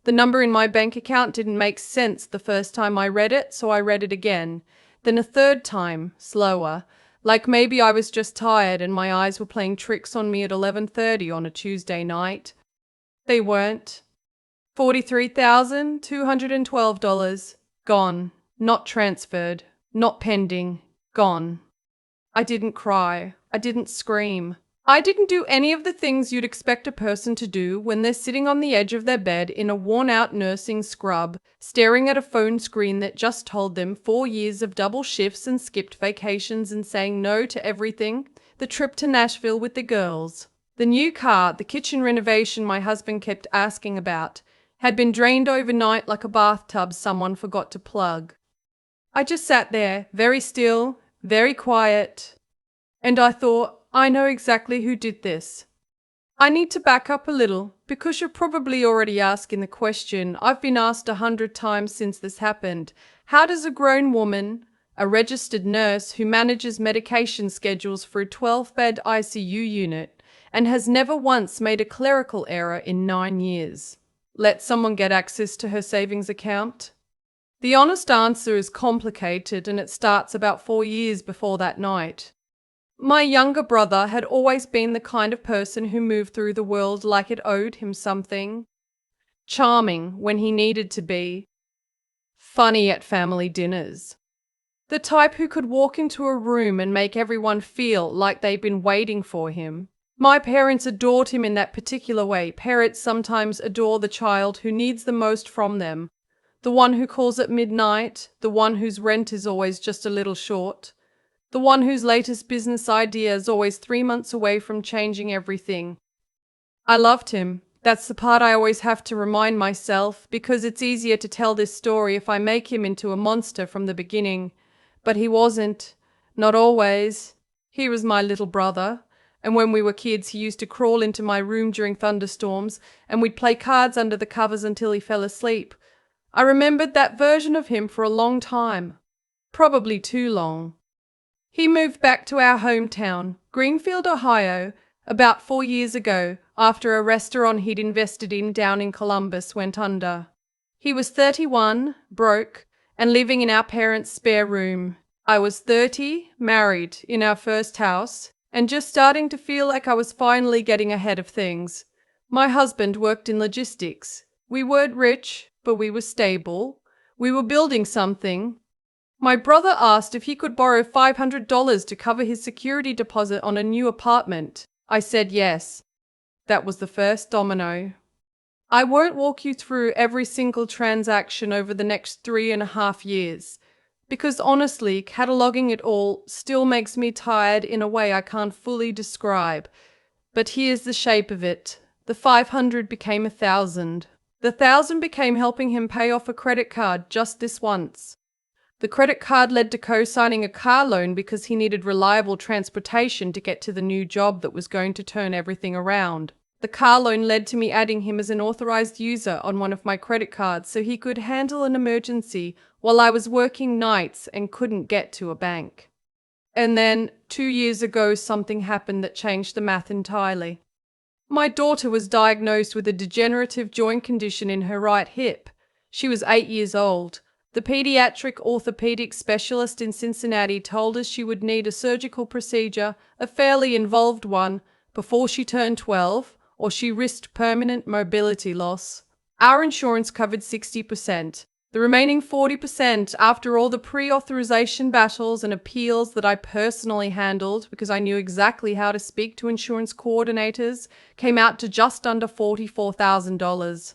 The number in my bank account didn't make sense the first time I read it, so I read it again. Then a third time, slower, like maybe I was just tired and my eyes were playing tricks on me at 11:30 on a Tuesday night. They weren't. $43,212. Gone. Not transferred. Not pending. Gone. I didn't cry. I didn't scream. I didn't do any of the things you'd expect a person to do when they're sitting on the edge of their bed in a worn-out nursing scrub, staring at a phone screen that just told them 4 years of double shifts and skipped vacations and saying no to everything. The trip to Nashville with the girls. The new car, the kitchen renovation my husband kept asking about, had been drained overnight like a bathtub someone forgot to plug. I just sat there, very still, very quiet, and I thought, I know exactly who did this. I need to back up a little, because you're probably already asking the question I've been asked 100 times since this happened. How does a grown woman, a registered nurse who manages medication schedules for a 12-bed ICU unit and has never once made a clerical error in 9 years, let someone get access to her savings account? The honest answer is complicated, and it starts about 4 years before that night. My younger brother had always been the kind of person who moved through the world like it owed him something. Charming when he needed to be. Funny at family dinners. The type who could walk into a room and make everyone feel like they'd been waiting for him. My parents adored him in that particular way. Parents sometimes adore the child who needs the most from them. The one who calls at midnight, the one whose rent is always just a little short. The one whose latest business idea is always 3 months away from changing everything. I loved him. That's the part I always have to remind myself, because it's easier to tell this story if I make him into a monster from the beginning. But he wasn't. Not always. He was my little brother. And when we were kids, he used to crawl into my room during thunderstorms, and we'd play cards under the covers until he fell asleep. I remembered that version of him for a long time. Probably too long. He moved back to our hometown, Greenfield, Ohio, about 4 years ago, after a restaurant he'd invested in down in Columbus went under. He was 31, broke, and living in our parents' spare room. I was 30, married, in our first house, and just starting to feel like I was finally getting ahead of things. My husband worked in logistics. We weren't rich, but we were stable. We were building something. My brother asked if he could borrow $500 to cover his security deposit on a new apartment. I said yes. That was the first domino. I won't walk you through every single transaction over the next 3.5 years, because honestly, cataloging it all still makes me tired in a way I can't fully describe. But here's the shape of it. The 500 became 1,000. The 1,000 became helping him pay off a credit card just this once. The credit card led to co-signing a car loan because he needed reliable transportation to get to the new job that was going to turn everything around. The car loan led to me adding him as an authorized user on one of my credit cards so he could handle an emergency while I was working nights and couldn't get to a bank. And then, 2 years ago, something happened that changed the math entirely. My daughter was diagnosed with a degenerative joint condition in her right hip. She was 8 years old. The pediatric orthopedic specialist in Cincinnati told us she would need a surgical procedure, a fairly involved one, before she turned 12, or she risked permanent mobility loss. Our insurance covered 60%. The remaining 40%, after all the pre-authorization battles and appeals that I personally handled because I knew exactly how to speak to insurance coordinators, came out to just under $44,000.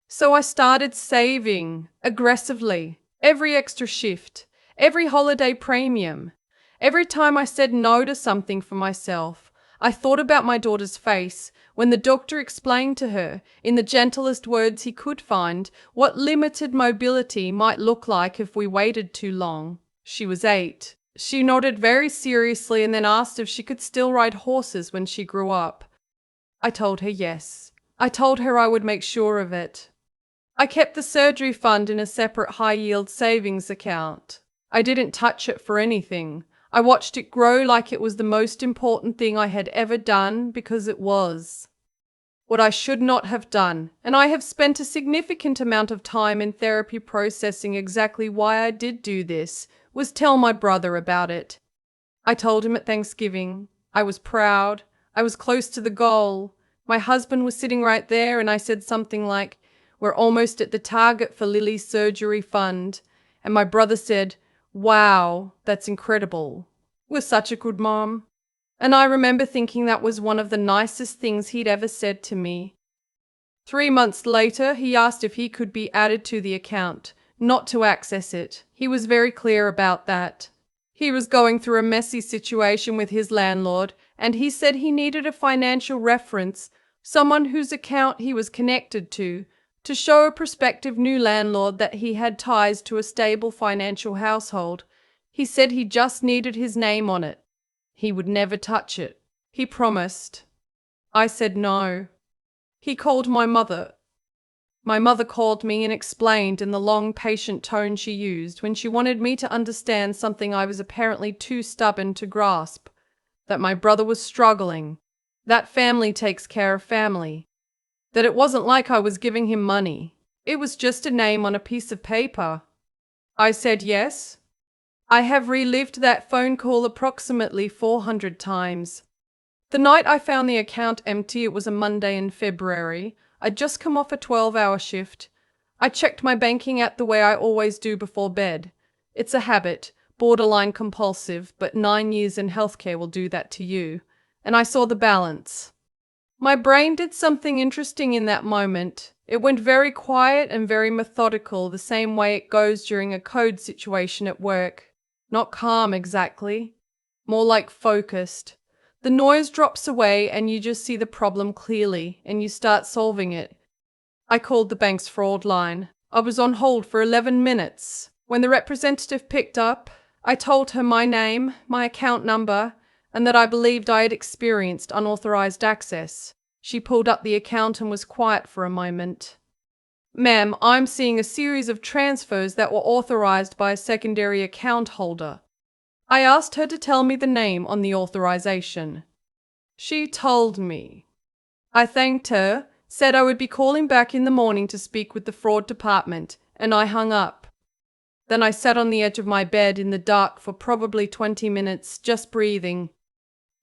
So I started saving aggressively, every extra shift, every holiday premium. Every time I said no to something for myself, I thought about my daughter's face when the doctor explained to her, in the gentlest words he could find, what limited mobility might look like if we waited too long. She was 8. She nodded very seriously and then asked if she could still ride horses when she grew up. I told her yes. I told her I would make sure of it. I kept the surgery fund in a separate high-yield savings account. I didn't touch it for anything. I watched it grow like it was the most important thing I had ever done, because it was. what I should not have done, and I have spent a significant amount of time in therapy processing exactly why I did do this, was tell my brother about it. I told him at Thanksgiving. I was proud. I was close to the goal. My husband was sitting right there, and I said something like, "We're almost at the target for Lily's surgery fund." And my brother said, "Wow, that's incredible. We're such a good mom." And I remember thinking that was one of the nicest things he'd ever said to me. 3 months later, he asked if he could be added to the account, not to access it. He was very clear about that. He was going through a messy situation with his landlord, and he said he needed a financial reference, someone whose account he was connected to show a prospective new landlord that he had ties to a stable financial household. He said he just needed his name on it. He would never touch it. He promised. I said no. He called my mother. My mother called me and explained in the long, patient tone she used when she wanted me to understand something I was apparently too stubborn to grasp, that my brother was struggling, that family takes care of family, that it wasn't like I was giving him money. It was just a name on a piece of paper. I said yes. I have relived that phone call approximately 400 times. The night I found the account empty, it was a Monday in February. I'd just come off a 12-hour shift. I checked my banking app the way I always do before bed. It's a habit, borderline compulsive, but 9 years in healthcare will do that to you. And I saw the balance. My brain did something interesting in that moment. It went very quiet and very methodical, the same way it goes during a code situation at work. Not calm exactly, more like focused. The noise drops away and you just see the problem clearly and you start solving it. I called the bank's fraud line. I was on hold for 11 minutes. When the representative picked up, I told her my name, my account number, and that I believed I had experienced unauthorized access. She pulled up the account and was quiet for a moment. "Ma'am, I'm seeing a series of transfers that were authorized by a secondary account holder." I asked her to tell me the name on the authorization. She told me. I thanked her, said I would be calling back in the morning to speak with the fraud department, and I hung up. Then I sat on the edge of my bed in the dark for probably 20 minutes, just breathing.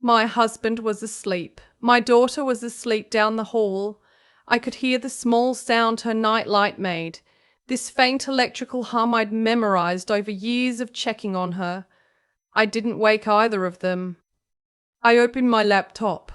My husband was asleep. My daughter was asleep down the hall. I could hear the small sound her night light made, this faint electrical hum I'd memorized over years of checking on her. I didn't wake either of them. I opened my laptop.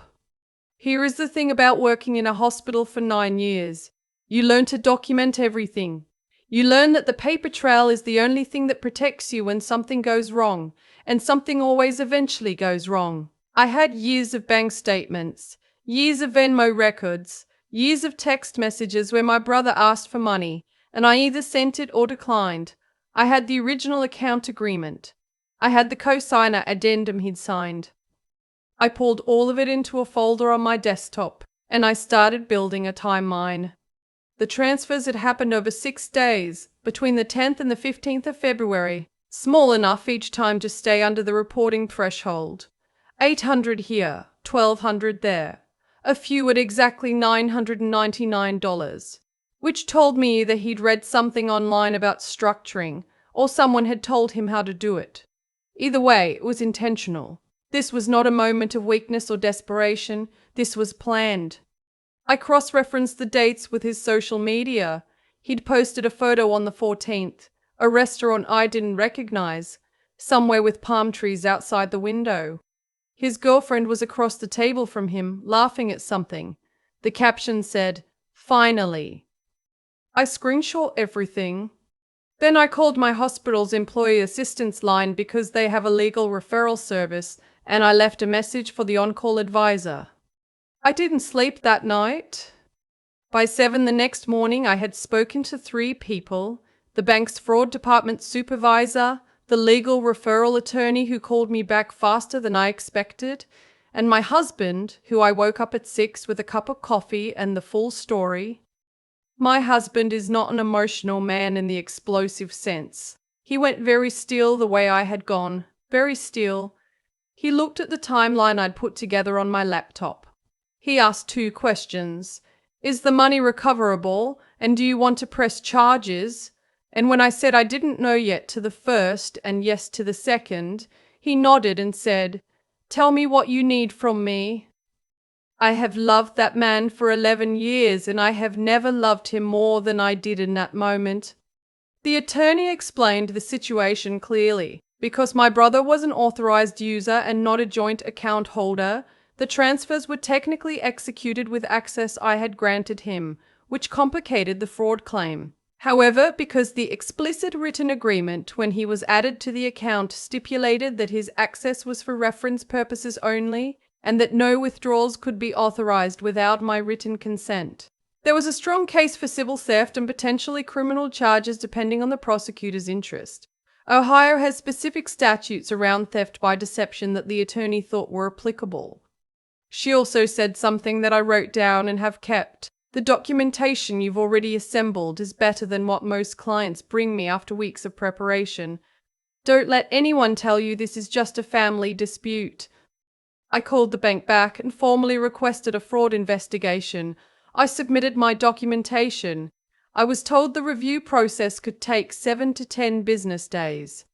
Here is the thing about working in a hospital for 9 years. You learn to document everything. You learn that the paper trail is the only thing that protects you when something goes wrong, and something always eventually goes wrong. I had years of bank statements, years of Venmo records, years of text messages where my brother asked for money, and I either sent it or declined. I had the original account agreement. I had the cosigner addendum he'd signed. I pulled all of it into a folder on my desktop, and I started building a timeline. The transfers had happened over 6 days, between the 10th and the 15th of February, small enough each time to stay under the reporting threshold. 800 here, 1,200 there. A few at exactly $999, which told me either he'd read something online about structuring, or someone had told him how to do it. Either way, it was intentional. This was not a moment of weakness or desperation. This was planned. I cross-referenced the dates with his social media. He'd posted a photo on the 14th, a restaurant I didn't recognize, somewhere with palm trees outside the window. His girlfriend was across the table from him, laughing at something. The caption said, "Finally." I screenshot everything. Then I called my hospital's employee assistance line because they have a legal referral service, and I left a message for the on-call advisor. I didn't sleep that night. By 7 the next morning, I had spoken to 3 people: the bank's fraud department supervisor, the legal referral attorney who called me back faster than I expected, and my husband, who I woke up at 6 with a cup of coffee and the full story. My husband is not an emotional man in the explosive sense. He went very still the way I had gone, very still. He looked at the timeline I'd put together on my laptop. He asked 2 questions. Is the money recoverable, and do you want to press charges? And when I said I didn't know yet to the first and yes to the second, he nodded and said, "Tell me what you need from me." I have loved that man for 11 years, and I have never loved him more than I did in that moment. The attorney explained the situation clearly. Because my brother was an authorized user and not a joint account holder, the transfers were technically executed with access I had granted him, which complicated the fraud claim. However, because the explicit written agreement when he was added to the account stipulated that his access was for reference purposes only and that no withdrawals could be authorized without my written consent, there was a strong case for civil theft and potentially criminal charges depending on the prosecutor's interest. Ohio has specific statutes around theft by deception that the attorney thought were applicable. She also said something that I wrote down and have kept. The documentation you've already assembled is better than what most clients bring me after weeks of preparation. Don't let anyone tell you this is just a family dispute. I called the bank back and formally requested a fraud investigation. I submitted my documentation. I was told the review process could take 7 to 10 business days.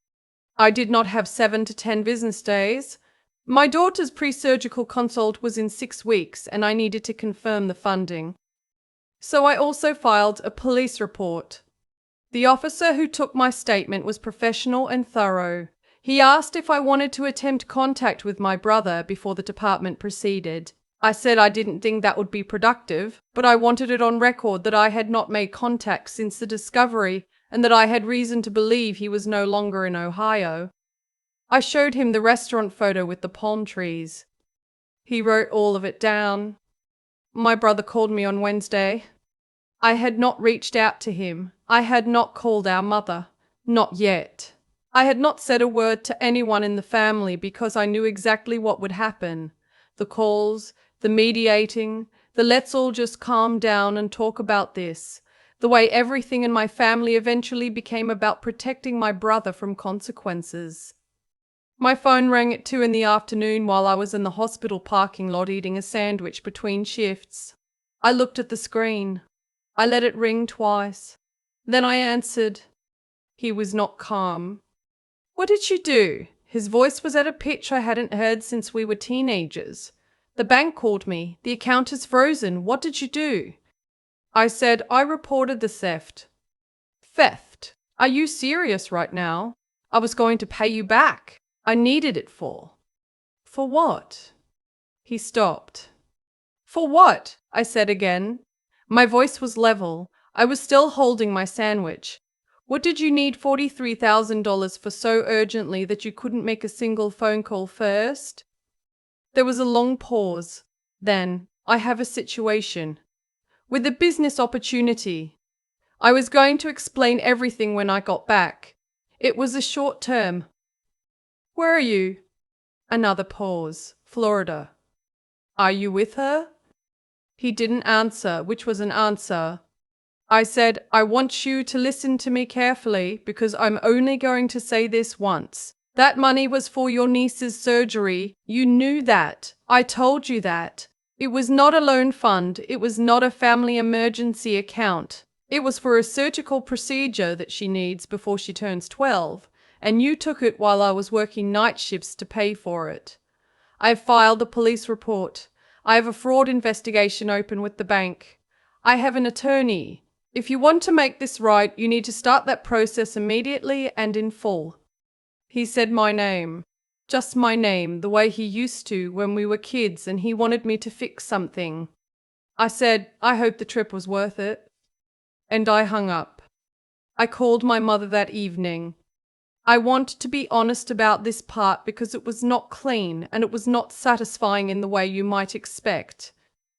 I did not have 7 to 10 business days. My daughter's pre-surgical consult was in 6 weeks and I needed to confirm the funding. So I also filed a police report. The officer who took my statement was professional and thorough. He asked if I wanted to attempt contact with my brother before the department proceeded. I said I didn't think that would be productive, but I wanted it on record that I had not made contact since the discovery and that I had reason to believe he was no longer in Ohio. I showed him the restaurant photo with the palm trees. He wrote all of it down. My brother called me on Wednesday. I had not reached out to him. I had not called our mother. Not yet. I had not said a word to anyone in the family because I knew exactly what would happen. The calls, the mediating, the let's all just calm down and talk about this. The way everything in my family eventually became about protecting my brother from consequences. My phone rang at 2 in the afternoon while I was in the hospital parking lot eating a sandwich between shifts. I looked at the screen. I let it ring twice. Then I answered. He was not calm. "What did you do?" His voice was at a pitch I hadn't heard since we were teenagers. "The bank called me. The account is frozen. What did you do?" I said, "I reported the theft." "Theft? Are you serious right now? I was going to pay you back. I needed it for." "For what?" He stopped. "For what?" I said again. My voice was level. I was still holding my sandwich. "What did you need $43,000 for so urgently that you couldn't make a single phone call first?" There was a long pause. Then, "I have a situation. With a business opportunity. I was going to explain everything when I got back. It was a short term." "Where are you?" Another pause. "Florida." "Are you with her?" He didn't answer, which was an answer. I said, "I want you to listen to me carefully because I'm only going to say this once. That money was for your niece's surgery. You knew that. I told you that. It was not a loan fund. It was not a family emergency account. It was for a surgical procedure that she needs before she turns 12, and you took it while I was working night shifts to pay for it. I've filed a police report. I have a fraud investigation open with the bank. I have an attorney. If you want to make this right, you need to start that process immediately and in full." He said my name. Just my name, the way he used to when we were kids and he wanted me to fix something. I said, "I hope the trip was worth it." And I hung up. I called my mother that evening. I want to be honest about this part because it was not clean and it was not satisfying in the way you might expect.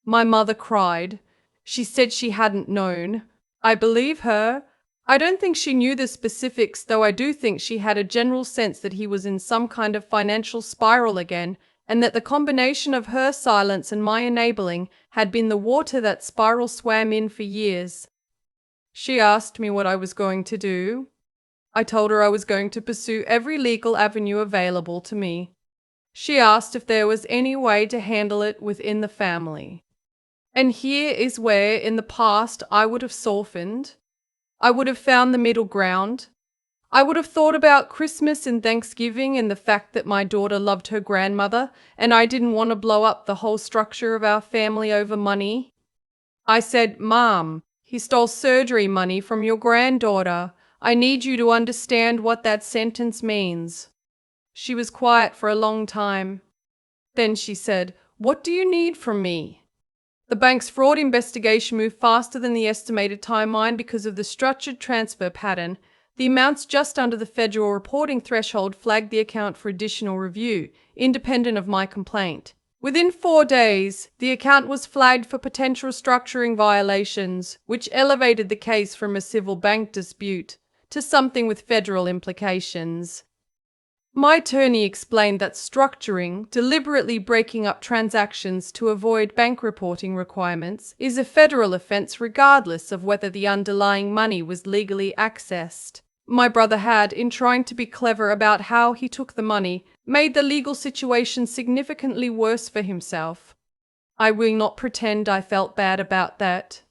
My mother cried. She said she hadn't known. I believe her. I don't think she knew the specifics, though I do think she had a general sense that he was in some kind of financial spiral again, and that the combination of her silence and my enabling had been the water that spiral swam in for years. She asked me what I was going to do. I told her I was going to pursue every legal avenue available to me. She asked if there was any way to handle it within the family. And here is where, in the past, I would have softened. I would have found the middle ground. I would have thought about Christmas and Thanksgiving and the fact that my daughter loved her grandmother and I didn't want to blow up the whole structure of our family over money. I said, "Mom, he stole surgery money from your granddaughter. I need you to understand what that sentence means." She was quiet for a long time. Then she said, "What do you need from me?" The bank's fraud investigation moved faster than the estimated timeline because of the structured transfer pattern. The amounts just under the federal reporting threshold flagged the account for additional review, independent of my complaint. Within 4 days, the account was flagged for potential structuring violations, which elevated the case from a civil bank dispute to something with federal implications. My attorney explained that structuring, deliberately breaking up transactions to avoid bank reporting requirements, is a federal offense regardless of whether the underlying money was legally accessed. My brother had, in trying to be clever about how he took the money, made the legal situation significantly worse for himself. I will not pretend I felt bad about that.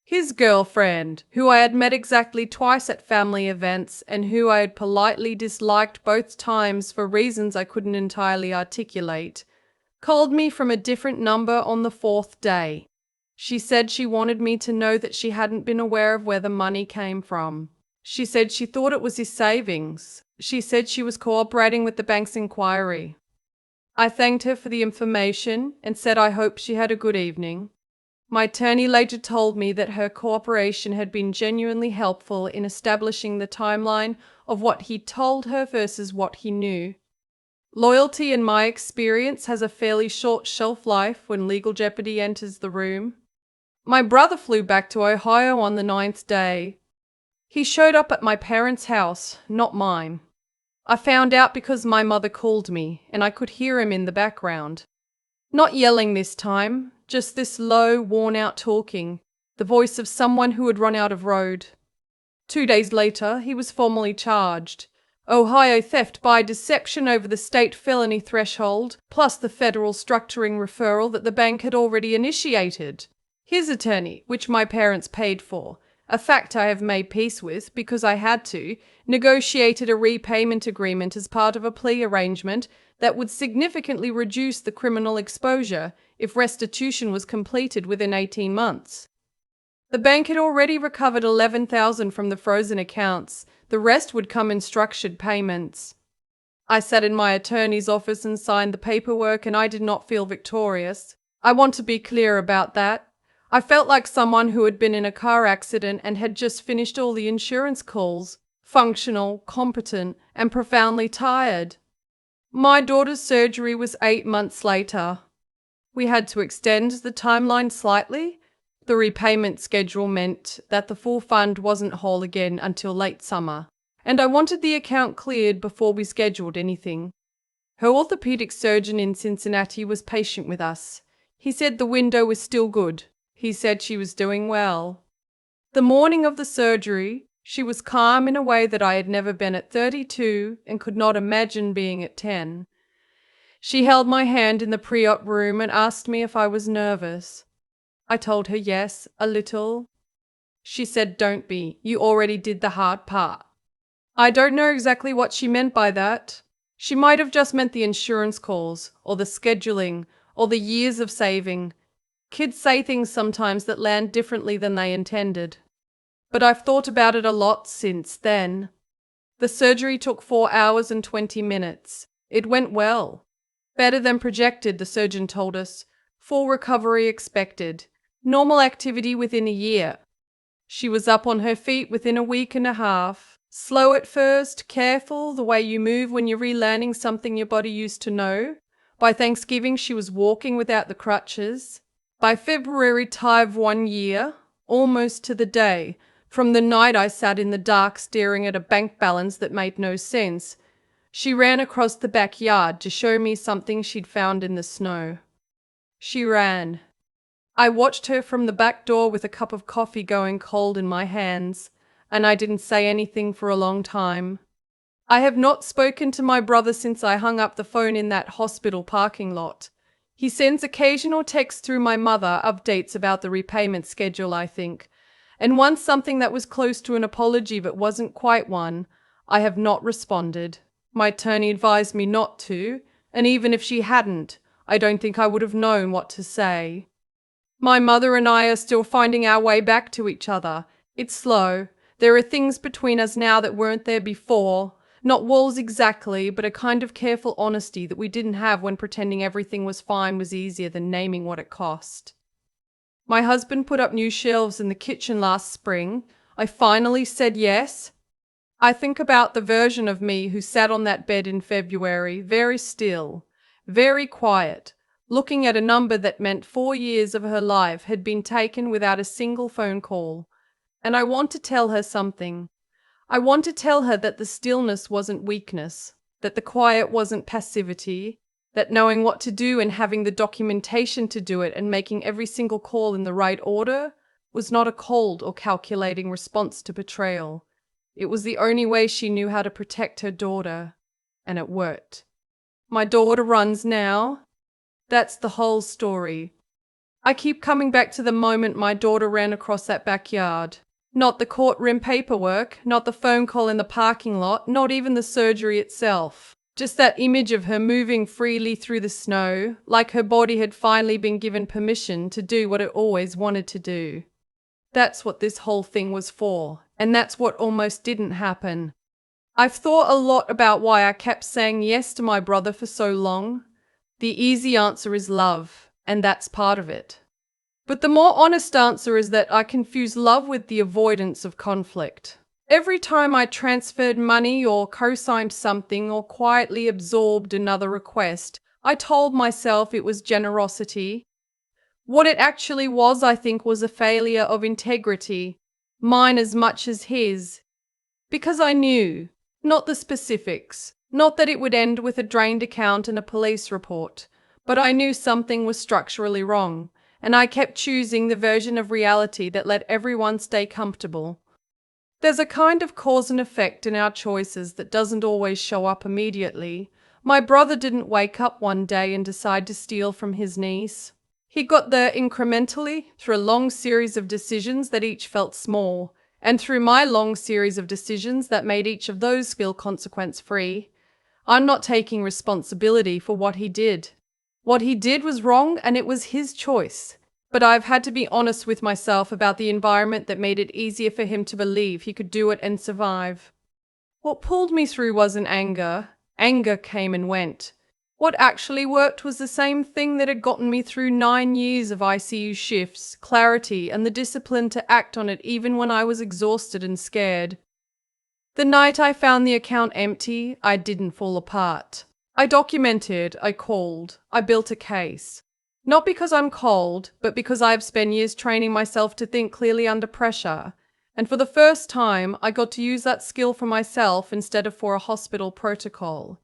His girlfriend, who I had met exactly twice at family events and who I had politely disliked both times for reasons I couldn't entirely articulate, called me from a different number on the 4th day. She said she wanted me to know that she hadn't been aware of where the money came from. She said she thought it was his savings. She said she was cooperating with the bank's inquiry. I thanked her for the information and said I hoped she had a good evening. My attorney later told me that her cooperation had been genuinely helpful in establishing the timeline of what he told her versus what he knew. Loyalty, in my experience, has a fairly short shelf life when legal jeopardy enters the room. My brother flew back to Ohio on the 9th day. He showed up at my parents' house, not mine. I found out because my mother called me, and I could hear him in the background. Not yelling this time, just this low, worn-out talking, the voice of someone who had run out of road. 2 days later, he was formally charged. Ohio theft by deception over the state felony threshold, plus the federal structuring referral that the bank had already initiated. His attorney, which my parents paid for, a fact I have made peace with because I had to, negotiated a repayment agreement as part of a plea arrangement that would significantly reduce the criminal exposure if restitution was completed within 18 months. The bank had already recovered $11,000 from the frozen accounts. The rest would come in structured payments. I sat in my attorney's office and signed the paperwork, and I did not feel victorious. I want to be clear about that. I felt like someone who had been in a car accident and had just finished all the insurance calls, functional, competent, and profoundly tired. My daughter's surgery was 8 months later. We had to extend the timeline slightly. The repayment schedule meant that the full fund wasn't whole again until late summer, and I wanted the account cleared before we scheduled anything. Her orthopedic surgeon in Cincinnati was patient with us. He said the window was still good. He said she was doing well. The morning of the surgery, she was calm in a way that I had never been at 32 and could not imagine being at 10. She held my hand in the pre-op room and asked me if I was nervous. I told her yes, a little. She said, "Don't be. You already did the hard part." I don't know exactly what she meant by that. She might have just meant the insurance calls, or the scheduling, or the years of saving. Kids say things sometimes that land differently than they intended. But I've thought about it a lot since then. The surgery took 4 hours and 20 minutes. It went well. Better than projected, the surgeon told us. Full recovery expected. Normal activity within a year. She was up on her feet within a week and a half. Slow at first, careful, the way you move when you're relearning something your body used to know. By Thanksgiving, she was walking without the crutches. By February, Tive 1 year, almost to the day, from the night I sat in the dark staring at a bank balance that made no sense. She ran across the backyard to show me something she'd found in the snow. She ran. I watched her from the back door with a cup of coffee going cold in my hands, and I didn't say anything for a long time. I have not spoken to my brother since I hung up the phone in that hospital parking lot. He sends occasional texts through my mother, updates about the repayment schedule, I think. And once something that was close to an apology but wasn't quite one, I have not responded. My attorney advised me not to, and even if she hadn't, I don't think I would have known what to say. My mother and I are still finding our way back to each other. It's slow. There are things between us now that weren't there before. Not walls exactly, but a kind of careful honesty that we didn't have when pretending everything was fine was easier than naming what it cost. My husband put up new shelves in the kitchen last spring. I finally said yes. I think about the version of me who sat on that bed in February, very still, very quiet, looking at a number that meant 4 years of her life had been taken without a single phone call. And I want to tell her something. I want to tell her that the stillness wasn't weakness, that the quiet wasn't passivity, that knowing what to do and having the documentation to do it and making every single call in the right order was not a cold or calculating response to betrayal. It was the only way she knew how to protect her daughter, and it worked. My daughter runs now. That's the whole story. I keep coming back to the moment my daughter ran across that backyard. Not the courtroom paperwork, not the phone call in the parking lot, not even the surgery itself. Just that image of her moving freely through the snow, like her body had finally been given permission to do what it always wanted to do. That's what this whole thing was for, and that's what almost didn't happen. I've thought a lot about why I kept saying yes to my brother for so long. The easy answer is love, and that's part of it. But the more honest answer is that I confuse love with the avoidance of conflict. Every time I transferred money or co-signed something or quietly absorbed another request, I told myself it was generosity. What it actually was, I think, was a failure of integrity, mine as much as his. Because I knew, not the specifics, not that it would end with a drained account and a police report, but I knew something was structurally wrong. And I kept choosing the version of reality that let everyone stay comfortable. There's a kind of cause and effect in our choices that doesn't always show up immediately. My brother didn't wake up one day and decide to steal from his niece. He got there incrementally through a long series of decisions that each felt small, and through my long series of decisions that made each of those feel consequence-free. I'm not taking responsibility for what he did. What he did was wrong and it was his choice. But I've had to be honest with myself about the environment that made it easier for him to believe he could do it and survive. What pulled me through wasn't anger. Anger came and went. What actually worked was the same thing that had gotten me through 9 years of ICU shifts, clarity, and the discipline to act on it even when I was exhausted and scared. The night I found the account empty, I didn't fall apart. I documented, I called, I built a case. Not because I'm cold, but because I've spent years training myself to think clearly under pressure. And for the first time, I got to use that skill for myself instead of for a hospital protocol.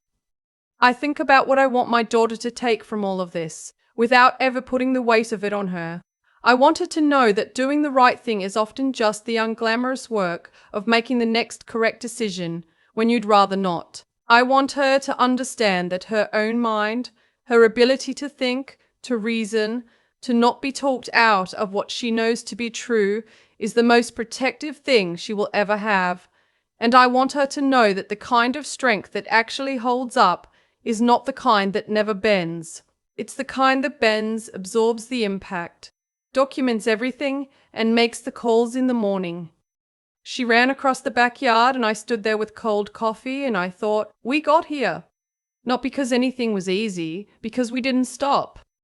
I think about what I want my daughter to take from all of this, without ever putting the weight of it on her. I want her to know that doing the right thing is often just the unglamorous work of making the next correct decision when you'd rather not. I want her to understand that her own mind, her ability to think, to reason, to not be talked out of what she knows to be true is the most protective thing she will ever have. And I want her to know that the kind of strength that actually holds up is not the kind that never bends. It's the kind that bends, absorbs the impact, documents everything, and makes the calls in the morning. She ran across the backyard and I stood there with cold coffee and I thought, we got here. Not because anything was easy, because we didn't stop.